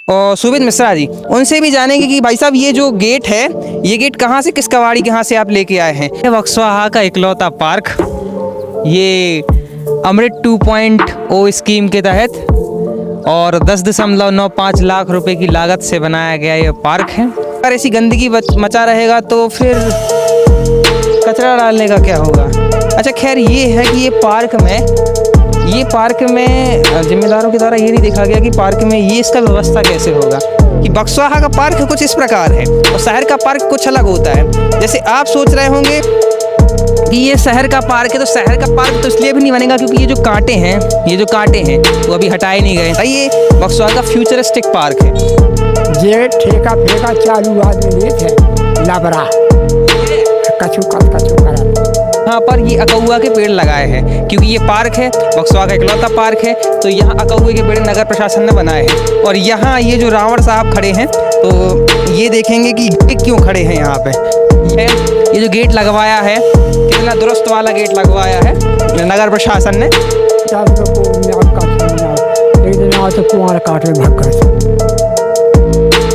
और सुमित मिश्रा जी, उनसे भी जानेंगे कि भाई साहब ये जो गेट है, ये गेट कहाँ से, किस कवाड़ी कहाँ से आप लेके आए हैं। बक्सवाहा का इकलौता पार्क, ये अमृत 2.0 स्कीम के तहत और 10.95 लाख रुपए की लागत से बनाया गया ये पार्क है। अगर ऐसी गंदगी मचा रहेगा तो फिर कचरा डालने का क्या होगा। अच्छा खैर, ये है कि ये पार्क में जिम्मेदारों के द्वारा ये नहीं देखा गया कि पार्क में ये इसका व्यवस्था कैसे होगा। कि बक्सवाहा का पार्क कुछ इस प्रकार है और शहर का पार्क कुछ अलग होता है। जैसे आप सोच रहे होंगे कि ये शहर का पार्क है, तो शहर का पार्क तो इसलिए भी नहीं बनेगा क्योंकि ये जो कांटे हैं वो अभी हटाए नहीं गए। ये बक्सवाहा का फ्यूचरिस्टिक पार्क है। ये ठेका फेका चालू आदमी नहीं थे लबरा कछु करा। यहाँ पर ये अकौआ के पेड़ लगाए हैं क्योंकि ये पार्क है, बक्सवाहा का इकलौता पार्क है, तो यहाँ अकौए के पेड़ नगर प्रशासन ने बनाए हैं। और यहाँ ये जो रावण साहब खड़े हैं, तो ये देखेंगे कि ये क्यों खड़े हैं यहाँ पे। ये जो गेट लगवाया है, कितना दुरुस्त वाला गेट लगवाया है नगर प्रशासन ने।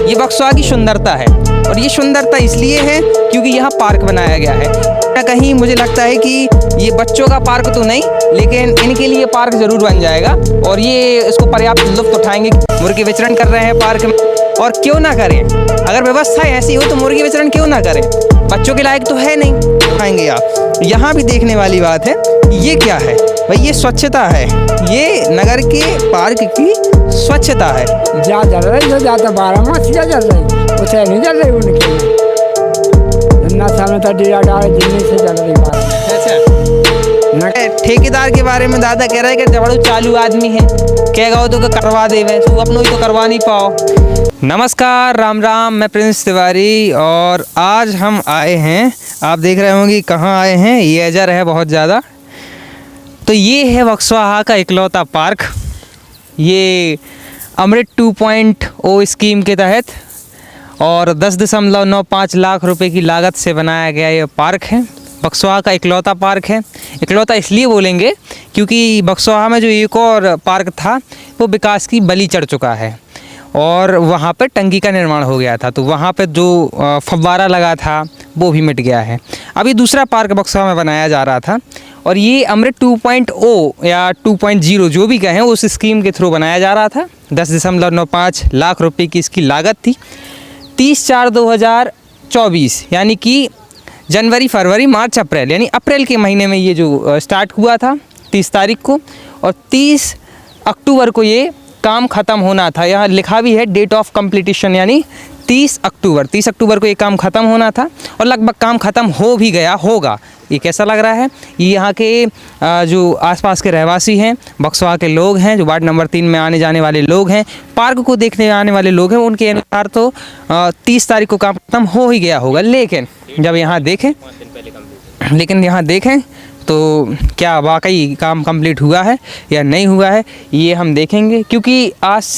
ये बक्सवाहा की सुंदरता है और ये सुंदरता इसलिए है क्योंकि यहाँ पार्क बनाया गया है। कहीं मुझे लगता है कि ये बच्चों का पार्क तो नहीं, लेकिन इनके लिए पार्क जरूर बन जाएगा और ये इसको पर्याप्त लुत्फ उठाएंगे। मुर्गी विचरण कर रहे हैं पार्क में, और क्यों ना करें। अगर व्यवस्था ऐसी हो तो मुर्गी विचरण क्यों ना करें। बच्चों के लायक तो है नहीं, उठाएंगे आप। यहाँ भी देखने वाली बात है, ये क्या है भाई, ये स्वच्छता है। ये नगर के पार्क की स्वच्छता है। जा जल रही है, ज़्यादा 12 मास क्या जल रही, उसे नहीं जल रही उनके सामने दिया डाल से जल रही बात। ठेकेदार के बारे में दादा कह रहे हैं कि जबड़ू चालू आदमी है, कहेगा तो करवा दे, तू अपनों ही तो करवा नहीं पाओ। नमस्कार, राम राम, मैं प्रिंस तिवारी और आज हम आए हैं, आप देख रहे होंगे कहाँ आए हैं, ये एजर है बहुत ज़्यादा। तो ये है बक्सवाहा का इकलौता पार्क। ये अमृत 2.0 स्कीम के तहत और 10.95 लाख रुपए की लागत से बनाया गया ये पार्क है। बक्सवाहा का इकलौता पार्क है। इकलौता इसलिए बोलेंगे क्योंकि बक्सवाहा में जो एक और पार्क था वो विकास की बलि चढ़ चुका है और वहाँ पर टंकी का निर्माण हो गया था, तो वहाँ पर जो फव्वारा लगा था वो भी मिट गया है। अभी दूसरा पार्क बक्सवाहा में बनाया जा रहा था और ये अमृत 2.0 या 2.0 जो भी कहें उस स्कीम के थ्रू बनाया जा रहा था। 10.95 लाख रुपए की इसकी लागत थी। 30/4/2024 यानी कि जनवरी, फरवरी, मार्च, अप्रैल यानी अप्रैल के महीने में ये जो स्टार्ट हुआ था 30 तारीख को, और 30 अक्टूबर को ये काम ख़त्म होना था। यहाँ लिखा भी है डेट ऑफ कंप्लीटेशन, यानी 30 अक्टूबर को ये काम ख़त्म होना था और लगभग काम ख़त्म हो भी गया होगा। ये कैसा लग रहा है, ये यहाँ के जो आसपास के रहवासी हैं, बक्सवाहा के लोग हैं, जो वार्ड नंबर 3 में आने जाने वाले लोग हैं, पार्क को देखने आने वाले लोग हैं, उनके अनुसार तो 30 तारीख को काम ख़त्म हो ही गया होगा। लेकिन जब यहाँ देखें तो क्या वाकई काम कंप्लीट हुआ है या नहीं हुआ है, ये हम देखेंगे। क्योंकि आज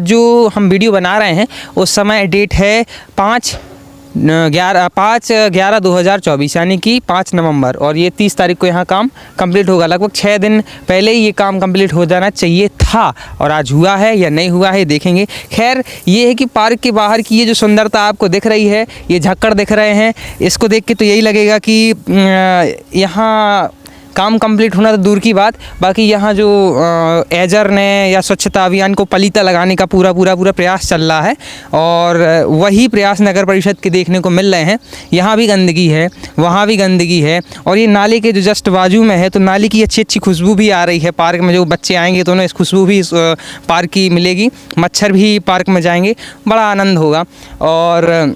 जो हम वीडियो बना रहे हैं उस समय डेट है 5/11/2024 यानी कि 5 नवंबर, और ये 30 तारीख को यहाँ काम कंप्लीट होगा। लगभग 6 दिन पहले ही ये काम कंप्लीट हो जाना चाहिए था और आज हुआ है या नहीं हुआ है देखेंगे। खैर, ये है कि पार्क के बाहर की ये जो सुंदरता आपको दिख रही है, ये झक्कड़ दिख रहे हैं, इसको देख के तो यही लगेगा कि यहाँ काम कंप्लीट होना तो दूर की बात, बाकी यहाँ जो एजर ने या स्वच्छता अभियान को पलीता लगाने का पूरा प्रयास चल रहा है और वही प्रयास नगर परिषद के देखने को मिल रहे हैं। यहाँ भी गंदगी है, वहाँ भी गंदगी है, और ये नाले के जो जस्ट बाजू में है तो नाले की अच्छी खुशबू भी आ रही है। पार्क में जो बच्चे आएंगे तो उन्हें इस खुशबू भी पार्क की मिलेगी, मच्छर भी पार्क में जाएंगे, बड़ा आनंद होगा। और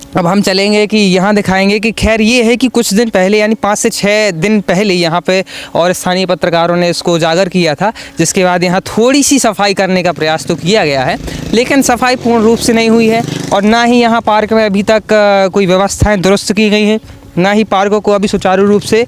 अब हम चलेंगे कि यहाँ दिखाएंगे कि खैर ये है कि कुछ दिन पहले यानी 5 से 6 दिन पहले यहाँ पे और स्थानीय पत्रकारों ने इसको उजागर किया था, जिसके बाद यहाँ थोड़ी सी सफाई करने का प्रयास तो किया गया है, लेकिन सफाई पूर्ण रूप से नहीं हुई है और ना ही यहाँ पार्क में अभी तक कोई व्यवस्थाएं दुरुस्त की गई हैं, ना ही पार्कों को अभी सुचारू रूप से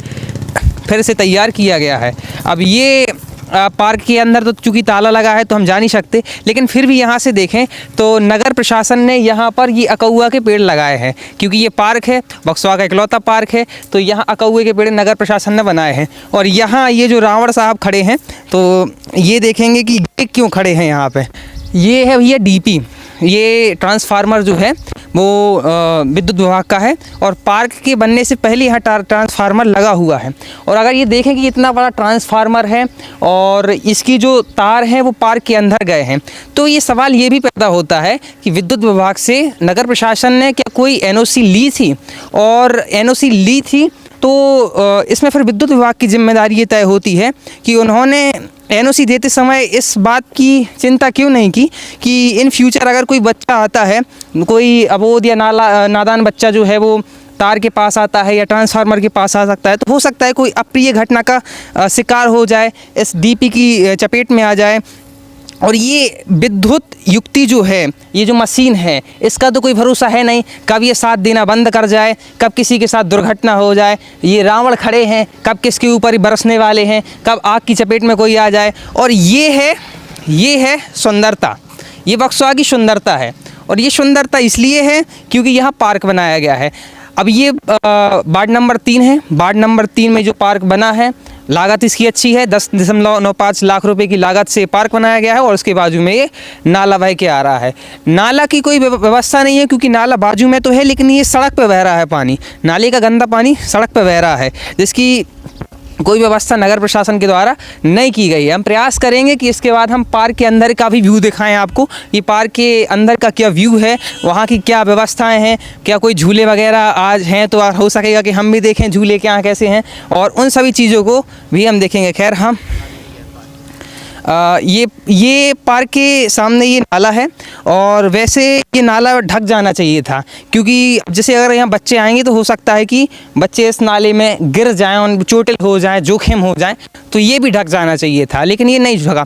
फिर से तैयार किया गया है। अब ये पार्क के अंदर तो चूँकि ताला लगा है तो हम जा नहीं सकते, लेकिन फिर भी यहाँ से देखें तो नगर प्रशासन ने यहाँ पर ये अकौआ के पेड़ लगाए हैं। क्योंकि ये पार्क है, बक्सवाहा का इकलौता पार्क है, तो यहाँ अकौए के पेड़ नगर प्रशासन ने बनाए हैं। और यहाँ ये जो रावण साहब खड़े हैं, तो ये देखेंगे कि ये क्यों खड़े हैं यहाँ पे। ये है भैया डीपी, ये ट्रांसफार्मर जो है वो विद्युत विभाग का है और पार्क के बनने से पहले यहाँ ट्रांसफार्मर लगा हुआ है। और अगर ये देखें कि इतना बड़ा ट्रांसफार्मर है और इसकी जो तार हैं वो पार्क के अंदर गए हैं, तो ये सवाल ये भी पैदा होता है कि विद्युत विभाग से नगर प्रशासन ने क्या कोई एनओसी ली थी, और एनओसी ली थी तो इसमें फिर विद्युत विभाग की जिम्मेदारी ये तय होती है कि उन्होंने एनओसी देते समय इस बात की चिंता क्यों नहीं की कि इन फ्यूचर अगर कोई बच्चा आता है, कोई अबोध या नादान बच्चा जो है वो तार के पास आता है या ट्रांसफार्मर के पास आ सकता है, तो हो सकता है कोई अप्रिय घटना का शिकार हो जाए, इस डीपी की चपेट में आ जाए। और ये विद्युत युक्ति जो है, ये जो मशीन है, इसका तो कोई भरोसा है नहीं, कब ये साथ देना बंद कर जाए, कब किसी के साथ दुर्घटना हो जाए। ये रावण खड़े हैं, कब किसके ऊपर ही बरसने वाले हैं, कब आग की चपेट में कोई आ जाए। और ये है सुंदरता, ये बक्सवा की सुंदरता है। और ये सुंदरता इसलिए है क्योंकि यहाँ पार्क बनाया गया है। अब ये वार्ड नंबर 3 है, वार्ड नंबर 3 में जो पार्क बना है, लागत इसकी अच्छी है, 10.95 लाख रुपए की लागत से पार्क बनाया गया है। और उसके बाजू में ये नाला बह के आ रहा है। नाला की कोई व्यवस्था नहीं है क्योंकि नाला बाजू में तो है, लेकिन ये सड़क पे बह रहा है पानी, नाले का गंदा पानी सड़क पे बह रहा है, जिसकी कोई व्यवस्था नगर प्रशासन के द्वारा नहीं की गई है। हम प्रयास करेंगे कि इसके बाद हम पार्क के अंदर का भी व्यू दिखाएं आपको, ये पार्क के अंदर का क्या व्यू है, वहाँ की क्या व्यवस्थाएं हैं, क्या कोई झूले वगैरह आज हैं तो हो सकेगा कि हम भी देखें झूले क्या कैसे हैं, और उन सभी चीज़ों को भी हम देखेंगे। खैर हम ये पार्क के सामने ये नाला है, और वैसे ये नाला ढक जाना चाहिए था क्योंकि जैसे अगर यहाँ बच्चे आएंगे तो हो सकता है कि बच्चे इस नाले में गिर जाएं, उन चोटिल हो जाएं, जोखिम हो जाएं, तो ये भी ढक जाना चाहिए था, लेकिन ये नहीं ढका।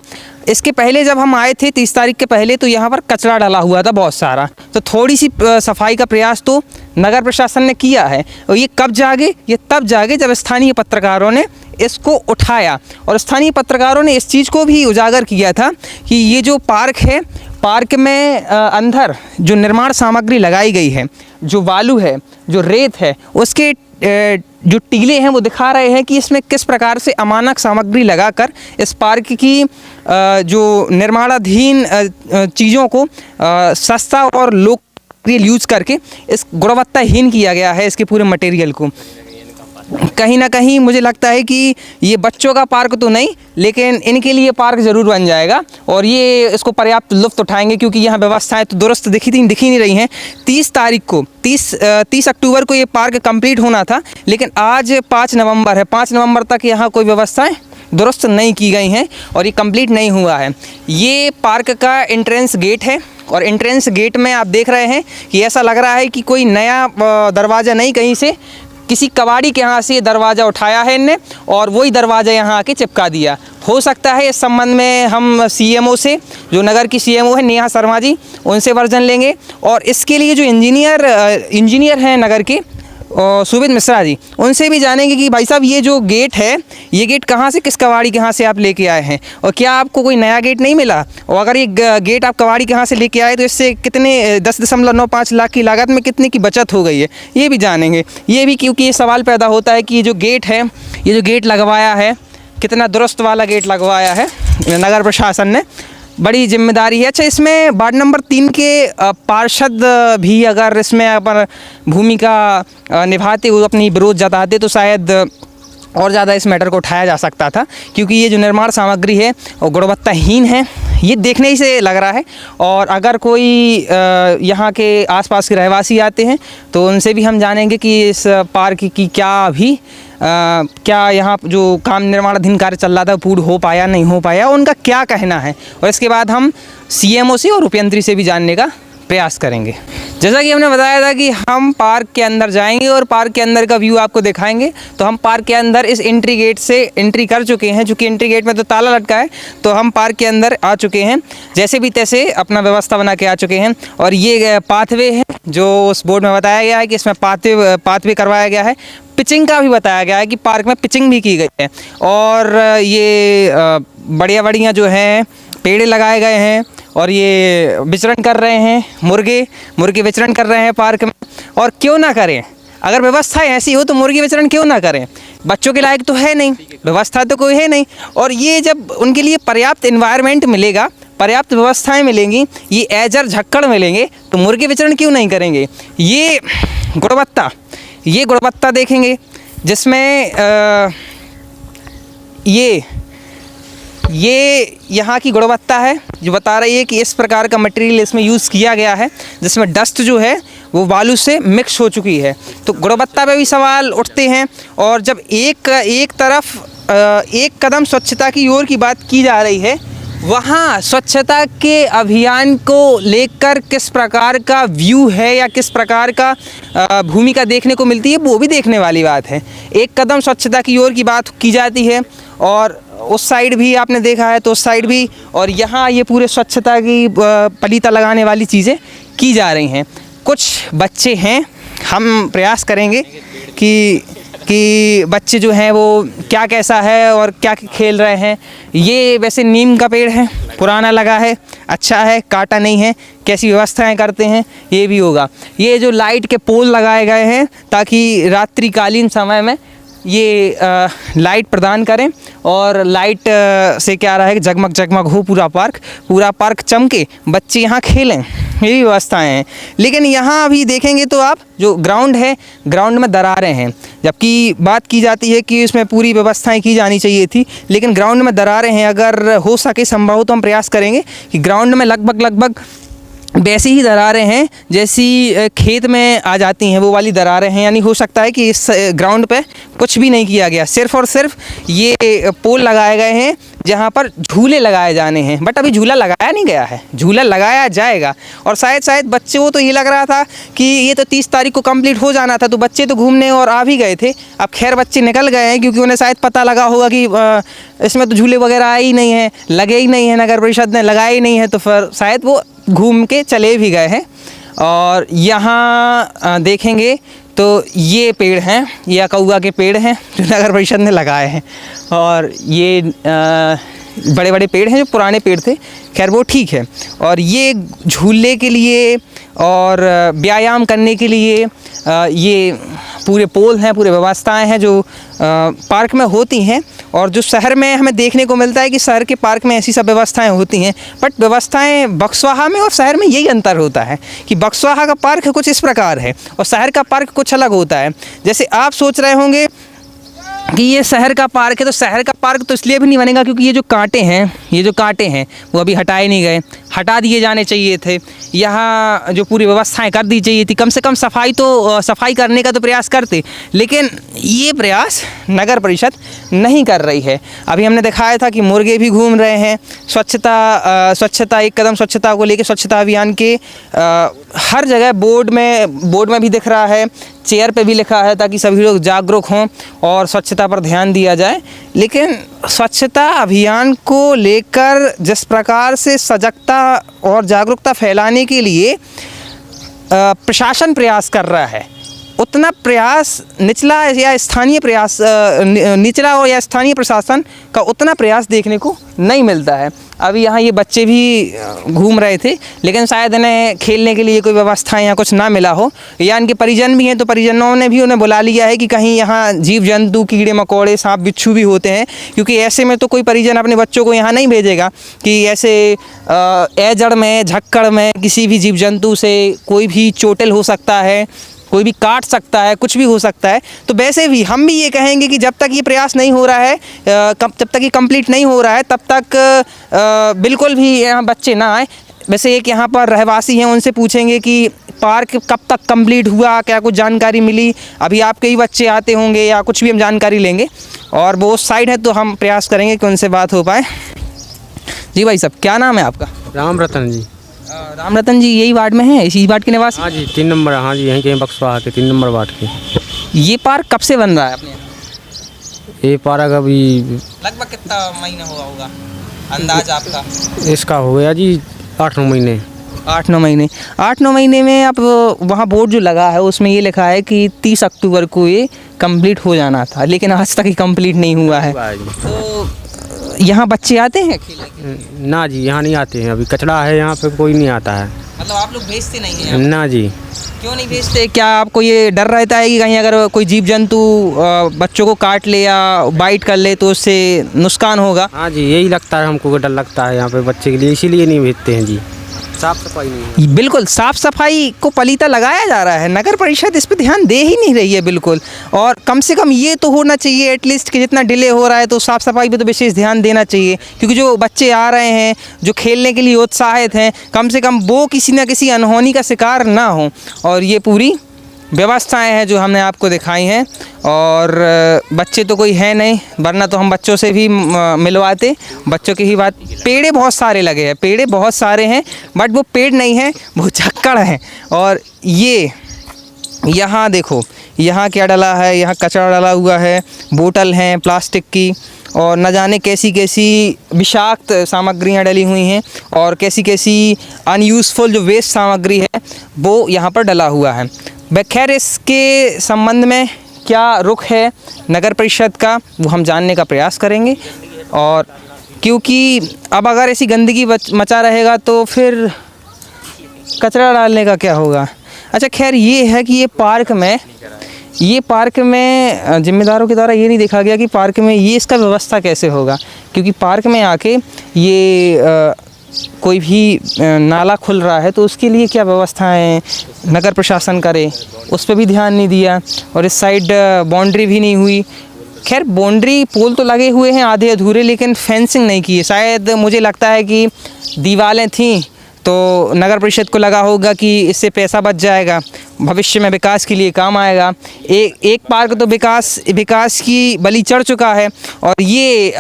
इसके पहले जब हम आए थे 30 तारीख के पहले, तो यहाँ पर कचरा डाला हुआ था बहुत सारा, तो थोड़ी सी सफाई का प्रयास तो नगर प्रशासन ने किया है। और ये कब जागे, ये तब जागे जब स्थानीय पत्रकारों ने इसको उठाया, और स्थानीय पत्रकारों ने इस चीज़ को भी उजागर किया था कि ये जो पार्क है, पार्क में अंदर जो निर्माण सामग्री लगाई गई है, जो बालू है, जो रेत है, उसके जो टीले हैं वो दिखा रहे हैं कि इसमें किस प्रकार से अमानक सामग्री लगाकर इस पार्क की जो निर्माणाधीन चीज़ों को सस्ता और लोकप्रिय यूज करके इस गुणवत्ताहीन किया गया है, इसके पूरे मटेरियल को। कहीं ना कहीं मुझे लगता है कि ये बच्चों का पार्क तो नहीं, लेकिन इनके लिए पार्क ज़रूर बन जाएगा और ये इसको पर्याप्त लुत्फ़ उठाएंगे क्योंकि यहाँ व्यवस्थाएं तो दुरुस्त दिख ही नहीं रही हैं। 30 अक्टूबर को ये पार्क कंप्लीट होना था, लेकिन आज 5 नवंबर है, 5 नवंबर तक यहाँ कोई व्यवस्थाएं दुरुस्त नहीं की गई हैं और ये कंप्लीट नहीं हुआ है। ये पार्क का एंट्रेंस गेट है, और एंट्रेंस गेट में आप देख रहे हैं कि ऐसा लग रहा है कि कोई नया दरवाज़ा नहीं, कहीं से किसी कबाड़ी के यहाँ से ये दरवाज़ा उठाया है इनने और वही दरवाज़ा यहाँ आके चिपका दिया। हो सकता है इस संबंध में हम सीएमओ से, जो नगर की सीएमओ है नेहा शर्मा जी, उनसे वर्जन लेंगे, और इसके लिए जो इंजीनियर हैं नगर के सुबित मिश्रा जी, उनसे भी जानेंगे कि भाई साहब ये जो गेट है, ये गेट कहाँ से, किस कबाड़ी के यहाँ से आप लेके आए हैं, और क्या आपको कोई नया गेट नहीं मिला, और अगर ये गेट आप कबाड़ी के यहाँ से लेके आए तो इससे कितने 10.95 लाख की लागत में कितने की बचत हो गई है, ये भी जानेंगे। ये भी क्योंकि ये सवाल पैदा होता है कि ये जो गेट है, ये जो गेट लगवाया है, कितना दुरुस्त वाला गेट लगवाया है नगर प्रशासन ने, बड़ी जिम्मेदारी है। अच्छा, इसमें वार्ड नंबर 3 के पार्षद भी अगर इसमें अपन भूमिका निभाते हुए अपनी विरोध जताते तो शायद और ज़्यादा इस मैटर को उठाया जा सकता था, क्योंकि ये जो निर्माण सामग्री है वो गुणवत्ताहीन है, ये देखने ही से लग रहा है। और अगर कोई यहाँ के आसपास के रहवासी आते हैं तो उनसे भी हम जानेंगे कि इस पार्क की क्या यहाँ जो काम निर्माणाधीन कार्य चल रहा था पूर्ण हो पाया नहीं हो पाया, उनका क्या कहना है, और इसके बाद हम सीएमओ से और उपयंत्री से भी जानने का प्रयास करेंगे। जैसा कि हमने बताया था कि हम पार्क के अंदर जाएंगे और पार्क के अंदर का व्यू आपको दिखाएंगे, तो हम पार्क के अंदर इस एंट्री गेट से एंट्री कर चुके हैं। चूँकि एंट्री गेट में तो ताला लटका है, तो हम पार्क के अंदर आ चुके हैं, जैसे भी तैसे अपना व्यवस्था बना के आ चुके हैं। और ये पाथवे है जो उस बोर्ड में बताया गया है कि इसमें पाथवे करवाया गया है, पिचिंग का भी बताया गया है कि पार्क में पिचिंग भी की गई है, और ये बढ़िया जो हैं पेड़ लगाए गए हैं, और ये विचरण कर रहे हैं, मुर्गे विचरण कर रहे हैं पार्क में। और क्यों ना करें, अगर व्यवस्था ऐसी हो तो मुर्गी विचरण क्यों ना करें, बच्चों के लायक तो है नहीं, व्यवस्था तो कोई है नहीं। और ये जब उनके लिए पर्याप्त इन्वायरमेंट मिलेगा, पर्याप्त व्यवस्थाएं मिलेंगी, ये एजर झक्कड़ मिलेंगे, तो मुर्गे विचरण क्यों नहीं करेंगे। ये गुणवत्ता देखेंगे जिसमें ये यहाँ की गुणवत्ता है जो बता रही है कि इस प्रकार का मटेरियल इसमें यूज़ किया गया है जिसमें डस्ट जो है वो बालू से मिक्स हो चुकी है। तो गुणवत्ता पे भी सवाल उठते हैं। और जब एक तरफ एक कदम स्वच्छता की ओर की बात की जा रही है, वहाँ स्वच्छता के अभियान को लेकर किस प्रकार का व्यू है या किस प्रकार का भूमिका देखने को मिलती है, वो भी देखने वाली बात है। एक कदम स्वच्छता की ओर की बात की जाती है और उस साइड भी आपने देखा है तो उस साइड भी, और यहाँ ये पूरे स्वच्छता की पलीता लगाने वाली चीज़ें की जा रही हैं। कुछ बच्चे हैं, हम प्रयास करेंगे कि बच्चे जो हैं वो क्या कैसा है और क्या खेल रहे हैं। ये वैसे नीम का पेड़ है, पुराना लगा है, अच्छा है, काटा नहीं है, कैसी व्यवस्थाएं करते हैं ये भी होगा। ये जो लाइट के पोल लगाए गए हैं ताकि रात्रिकालीन समय में ये लाइट प्रदान करें और लाइट से क्या रहा है कि जगमग जगमग हो पूरा पार्क चमके, बच्चे यहाँ खेलें, ये भी व्यवस्थाएं हैं। लेकिन यहाँ अभी देखेंगे तो आप जो ग्राउंड है, ग्राउंड में दरारें हैं, जबकि बात की जाती है कि इसमें पूरी व्यवस्थाएं की जानी चाहिए थी, लेकिन ग्राउंड में दरारें हैं। अगर हो सके संभव तो हम प्रयास करेंगे कि ग्राउंड में लगभग वैसी ही दरारें हैं जैसी खेत में आ जाती हैं, वो वाली दरारें हैं। यानी हो सकता है कि इस ग्राउंड पे कुछ भी नहीं किया गया, सिर्फ़ और सिर्फ ये पोल लगाए गए हैं जहाँ पर झूले लगाए जाने हैं। बट अभी झूला लगाया नहीं गया है, झूला लगाया जाएगा। और शायद बच्चे को तो ये लग रहा था कि ये तो 30 तारीख को कंप्लीट हो जाना था, तो बच्चे तो घूमने और आ भी गए थे। अब खैर बच्चे निकल गए हैं क्योंकि उन्हें शायद पता लगा होगा कि इसमें तो झूले वगैरह आए ही नहीं हैं, लगे ही नहीं हैं, नगर परिषद ने लगाए ही नहीं है, तो फिर शायद वो घूम के चले भी गए हैं। और यहाँ देखेंगे तो ये पेड़ हैं, ये अकौआ के पेड़ हैं जो नगर परिषद ने लगाए हैं। और ये बड़े बड़े पेड़ हैं जो पुराने पेड़ थे, खैर वो ठीक है। और ये झूलने के लिए और व्यायाम करने के लिए ये पूरे पोल हैं, पूरे व्यवस्थाएं हैं जो पार्क में होती हैं। और जो शहर में हमें देखने को मिलता है कि शहर के पार्क में ऐसी सब व्यवस्थाएं होती हैं, बट व्यवस्थाएं बक्सवाहा में और शहर में यही अंतर होता है कि बक्सवाहा का पार्क कुछ इस प्रकार है और शहर का पार्क कुछ अलग होता है। जैसे आप सोच रहे होंगे कि ये शहर का पार्क है, तो शहर का पार्क तो इसलिए भी नहीं बनेगा क्योंकि ये जो कांटे हैं वो अभी हटाए नहीं गए, हटा दिए जाने चाहिए थे। यहाँ जो पूरी व्यवस्थाएं कर दी चाहिए थी, कम से कम सफाई करने का तो प्रयास करते, लेकिन ये प्रयास नगर परिषद नहीं कर रही है। अभी हमने दिखाया था कि मुर्गे भी घूम रहे हैं। स्वच्छता एक कदम स्वच्छता को लेकर स्वच्छता अभियान के हर जगह बोर्ड में भी दिख रहा है, चेयर पे भी लिखा है ताकि सभी लोग जागरूक हों और स्वच्छता पर ध्यान दिया जाए। लेकिन स्वच्छता अभियान को लेकर जिस प्रकार से सजगता और जागरूकता फैलाने के लिए प्रशासन प्रयास कर रहा है, उतना प्रयास निचला या स्थानीय प्रशासन का उतना प्रयास देखने को नहीं मिलता है। अभी यहाँ ये बच्चे भी घूम रहे थे, लेकिन शायद इन्हें खेलने के लिए कोई व्यवस्था या कुछ ना मिला हो, या इनके परिजन भी हैं तो परिजनों ने भी उन्हें बुला लिया है कि कहीं यहाँ जीव जंतु, कीड़े मकोड़े, सांप बिच्छू भी होते हैं, क्योंकि ऐसे में तो कोई परिजन अपने बच्चों को यहाँ नहीं भेजेगा कि ऐसे एजड़ में, झक्कड़ में किसी भी जीव जंतु से कोई भी चोटिल हो सकता है, कोई भी काट सकता है, कुछ भी हो सकता है। तो वैसे भी हम भी ये कहेंगे कि जब तक ये प्रयास नहीं हो रहा है, जब तक ये कंप्लीट नहीं हो रहा है, तब तक बिल्कुल भी यहाँ बच्चे ना आए। वैसे एक यहाँ पर रहवासी हैं, उनसे पूछेंगे कि पार्क कब तक कंप्लीट हुआ, क्या कुछ जानकारी मिली। अभी आपके ही बच्चे आते होंगे या कुछ भी हम जानकारी लेंगे, और वो उस साइड है तो हम प्रयास करेंगे कि उनसे बात हो पाए। जी भाई साहब, क्या नाम है आपका? राम रतन जी। राम रतन जी यही वार्ड में हैं, इसी वार्ड के निवासी? हाँ जी, 3 नंबर। हाँ जी, यहीं के बक्सवाहा के 3 नंबर वार्ड के। ये पार्क कब से बन रहा है अपने यहाँ? ये पार्क अभी लगभग कितना महीना हुआ होगा अंदाज आपका? इसका हो गया जी 8-9 महीने। 8-9 महीने। 8-9 महीने में आप वहाँ बोर्ड जो लगा है उसमें ये लिखा है कि 30 अक्टूबर को ये कंप्लीट हो जाना था, लेकिन आज तक ये कंप्लीट नहीं हुआ है। तो यहाँ बच्चे आते हैं खेलने के लिए? ना जी, यहाँ नहीं आते हैं, अभी कचरा है यहाँ पे, कोई नहीं आता है। मतलब आप लोग भेजते नहीं हैं? ना जी। क्यों नहीं भेजते? क्या आपको ये डर रहता है कि कहीं अगर कोई जीव जंतु बच्चों को काट ले या बाइट कर ले तो उससे नुकसान होगा? हाँ जी, यही लगता है हमको, डर लगता है यहाँ पे बच्चे के लिए, इसीलिए नहीं भेजते हैं जी। साफ सफाई नहीं है। बिल्कुल, साफ सफाई को पलीता लगाया जा रहा है, नगर परिषद इस पे ध्यान दे ही नहीं रही है बिल्कुल। और कम से कम ये तो होना चाहिए एटलीस्ट कि जितना डिले हो रहा है तो साफ सफाई पे तो विशेष ध्यान देना चाहिए, क्योंकि जो बच्चे आ रहे हैं जो खेलने के लिए उत्साहित हैं, कम से कम वो किसी न किसी अनहोनी का शिकार ना हो। और ये पूरी व्यवस्थाएं हैं जो हमने आपको दिखाई हैं। और बच्चे तो कोई है नहीं, वरना तो हम बच्चों से भी मिलवाते, बच्चों की ही बात। पेड़े बहुत सारे लगे हैं, पेड़े बहुत सारे हैं, बट वो पेड़ नहीं हैं, वो झक्कड़ हैं। और ये यहाँ देखो, यहाँ क्या डला है, यहाँ कचरा डला हुआ है, बोतल हैं प्लास्टिक की, और न जाने कैसी कैसी विषाक्त सामग्रियाँ डली हुई हैं, और कैसी कैसी अनयूज़फुल जो वेस्ट सामग्री है वो यहाँ पर डला हुआ है। खैर, इसके संबंध में क्या रुख है नगर परिषद का वो हम जानने का प्रयास करेंगे। और क्योंकि अब अगर ऐसी गंदगी मचा रहेगा तो फिर कचरा डालने का क्या होगा। अच्छा, खैर ये है कि ये पार्क में जिम्मेदारों के द्वारा ये नहीं देखा गया कि पार्क में ये इसका व्यवस्था कैसे होगा, क्योंकि पार्क में आके ये कोई भी नाला खुल रहा है तो उसके लिए क्या व्यवस्थाएं नगर प्रशासन करे, उस पर भी ध्यान नहीं दिया। और इस साइड बाउंड्री भी नहीं हुई। खैर, बाउंड्री पोल तो लगे हुए हैं आधे अधूरे, लेकिन फेंसिंग नहीं की है। शायद मुझे लगता है कि दीवारें थीं तो नगर परिषद को लगा होगा कि इससे पैसा बच जाएगा, भविष्य में विकास के लिए काम आएगा। एक पार्क तो विकास की बलि चढ़ चुका है, और ये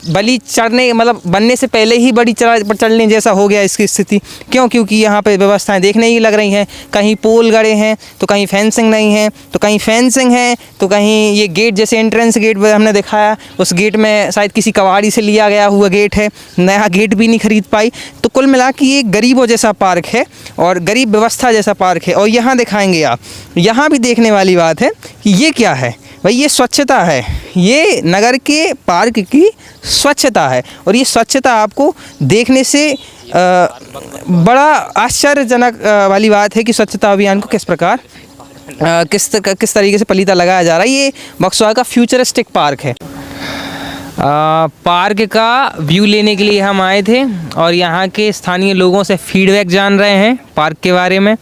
बलि चढ़ने मतलब बनने से पहले ही बड़ी चढ़ने जैसा हो गया इसकी स्थिति। क्योंकि यहाँ पे व्यवस्थाएं देखने ही लग रही हैं, कहीं पोल गड़े हैं तो कहीं फेंसिंग नहीं है, तो कहीं फेंसिंग है तो कहीं ये गेट, जैसे एंट्रेंस गेट हमने दिखाया, उस गेट में शायद किसी कबाड़ी से लिया गया हुआ गेट है, नया गेट भी नहीं खरीद पाई। तो कुल मिला के ये गरीबों जैसा पार्क है और गरीब व्यवस्था जैसा पार्क है। और यहाँ दिखाएंगे आप, यहाँ भी देखने वाली बात है कि ये क्या है भाई, ये स्वच्छता है, ये नगर के पार्क की स्वच्छता है। और ये स्वच्छता आपको देखने से बड़ा आश्चर्यजनक वाली बात है कि स्वच्छता अभियान को किस प्रकार किस तरीके से पलीता लगाया जा रहा है। ये बक्सवा का फ्यूचरिस्टिक पार्क है। पार्क का व्यू लेने के लिए हम आए थे और यहाँ के स्थानीय लोगों से फीडबैक जान रहे हैं पार्क के बारे में।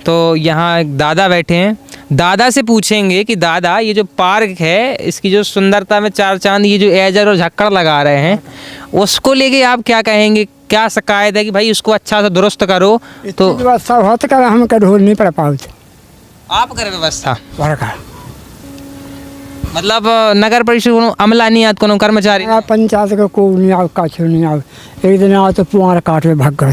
तो यहाँ एक दादा बैठे हैं, दादा से पूछेंगे कि दादा, ये जो पार्क है इसकी जो सुंदरता में चार चांद, ये जो एजर और झक्कड़ लगा रहे हैं, उसको लेके आप क्या कहेंगे? क्या शिकायत है कि भाई उसको अच्छा से दुरुस्त करो? तो व्यवस्था होत कर हम कर ढोल नहीं पड़ पाओ, आप करें व्यवस्था, बड़का मतलब नगर परिषद अमला नहीं आत कोनो कर्मचारी पंचायत का को नहीं आओ, काछू नहीं आओ। एक दिन आओ तो पुआर काट में भाग गए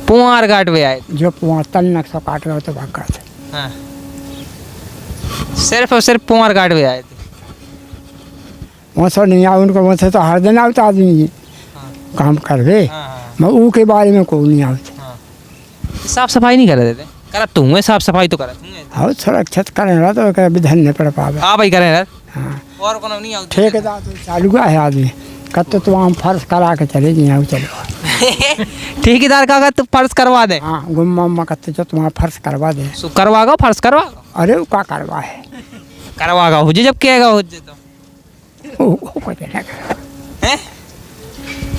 पुआर काट में आए, जो पुआर तन सौ काट गए तो भाग गए थे। हाँ। सिर्फ और सिर्फ पुआर काट में आए थे, वहाँ से नहीं आओ उनको, वहाँ से तो हर दिन आओ तो आदमी काम कर वे। मैं ऊ के बारे में को नहीं आओ। साफ सफाई नहीं कर देते? करा तू साफ सफाई तो करा हाँ, सुरक्षित करें रहा तो विधन नहीं पड़ पावे। हाँ भाई करें यार। हाँ, और कोनो नहीं आओ ठेकेदार तो चालू है आदमी कत तो हम फर्श करा के चले जी आओ चलो। ठेकेदार का तो फर्श करवा दे। हाँ, गुम्मा कत जो तुम्हारा फर्श करवा दे। करवा गो फर्श करवा। अरे वो का करवा है, करवा गा हो जे जब कहेगा हो जे तो वो हैं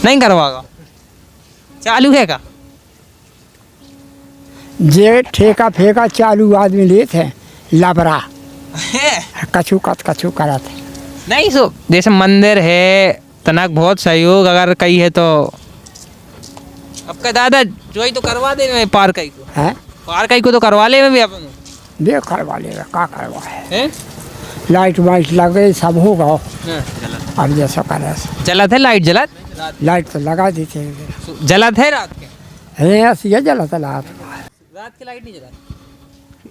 नहीं करवागा, चालू है का जे ठेका फेका चालू आदमी लेते हैं लबरा कछु करा थे नहीं। सो जैसे मंदिर है तनक बहुत सहयोग अगर कही है तो अब का दादा जो ही तो करवा दे में पार्क ही को है, पार्क ही को तो करवा ले में भी अपन दे करवा लेगा का करवा है। लाइट वाइट लगे सब होगा अब जैसा करे जला थे लाइट जला लाइट तो लगा दी थे, जला थे रात के ऐसे जला था रात की लाइट नहीं जला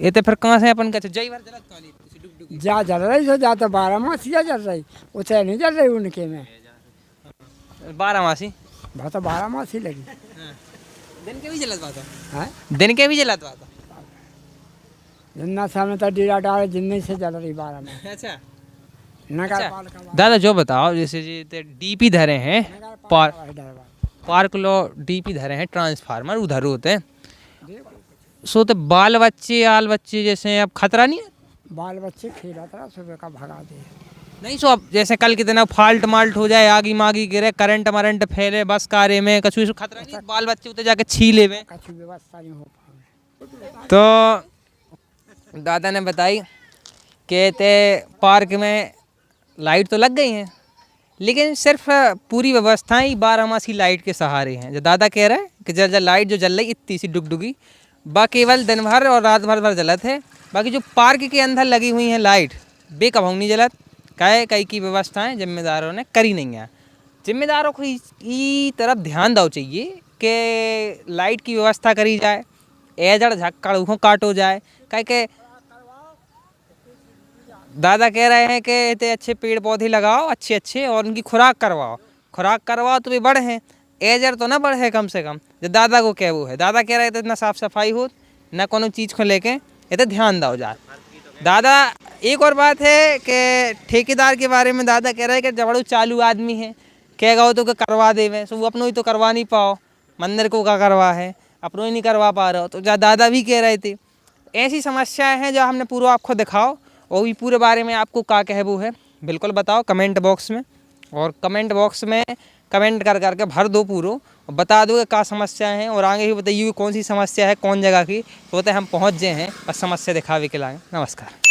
ये तो फिर कहाँ से अपन कहते जय बार जला कहां जा जल रही सो जा तो 12 मासिया जल रही, उसे नहीं जल रही उनके में 12 मासी बात 12 मासी लगी। दिन के भी जलत बात है, दिन के भी जलत बात जिन्ना सामने तो डीरा डाल जिन्ने से जल रही 12 में। अच्छा नगर पालिका दादा जो बताओ जैसे जी डीपी धरे हैं पार्क लो डीपी धरे हैं ट्रांसफार्मर उधर होते हैं, सो तो बाल बच्चे जैसे अब खतरा नहीं है? बाल बच्चे खेला था सुबह का भगा दे। नहीं सो अब जैसे कल कितना फाल्ट माल्ट हो जाए, आगी मागी गिरे, करंट मरंट फैले बस कारे में, कछु इस खतरा नहीं है? बाल बच्चे उतर जाके छी ले में। कछु व्यवस्था नहीं हो पावे। तो दादा ने बताई कहते पार्क में लाइट तो लग गई हैं, लेकिन सिर्फ पूरी व्यवस्थाएं ही 12 लाइट के सहारे हैं। जो दादा कह रहे हैं कि जल लाइट जो जल रही इतनी सी डुगडुगी, बाकी केवल दिन भर और रात भर जलत है। बाकी जो पार्क के अंदर लगी हुई हैं लाइट बे कभी नहीं जलत। कई की व्यवस्थाएं जिम्मेदारों ने करी नहीं है। जिम्मेदारों को ई तरफ ध्यान दो चाहिए कि लाइट की व्यवस्था करी जाए, एजड़ झक्कड़ उखों काटो जाए। कह के दादा कह रहे हैं कि इतने अच्छे पेड़ पौधे लगाओ अच्छे और उनकी खुराक करवाओ तो वे बढ़े हैं, एजर तो ना बढ़े कम से कम। जो दादा को क्या वो है, दादा कह रहे थे इतना साफ सफाई हो ना कोनो चीज़ को लेके, इतना ध्यान दो जा दादा। एक और बात है कि ठेकेदार के बारे में दादा कह रहे हैं कि जबड़ू चालू आदमी है, कह गो तो करवा देवे, सो वो अपनों ही तो करवा नहीं पाओ, मंदिर को का करवा है, अपनों ही नहीं करवा पा रहे हो। तो दादा भी कह रहे थे ऐसी समस्याएं हैं जो हमने पूरा आपको दिखाओ, और भी पूरे बारे में आपको क्या कहबू है बिल्कुल बताओ कमेंट बॉक्स में। और कमेंट बॉक्स में कमेंट कर करके भर दो पूरो, और बता दो कि क्या समस्या है, और आगे भी बताइए कौन सी समस्या है कौन जगह की, तो हम पहुँच गए हैं बस समस्या दिखावे के लाए। नमस्कार।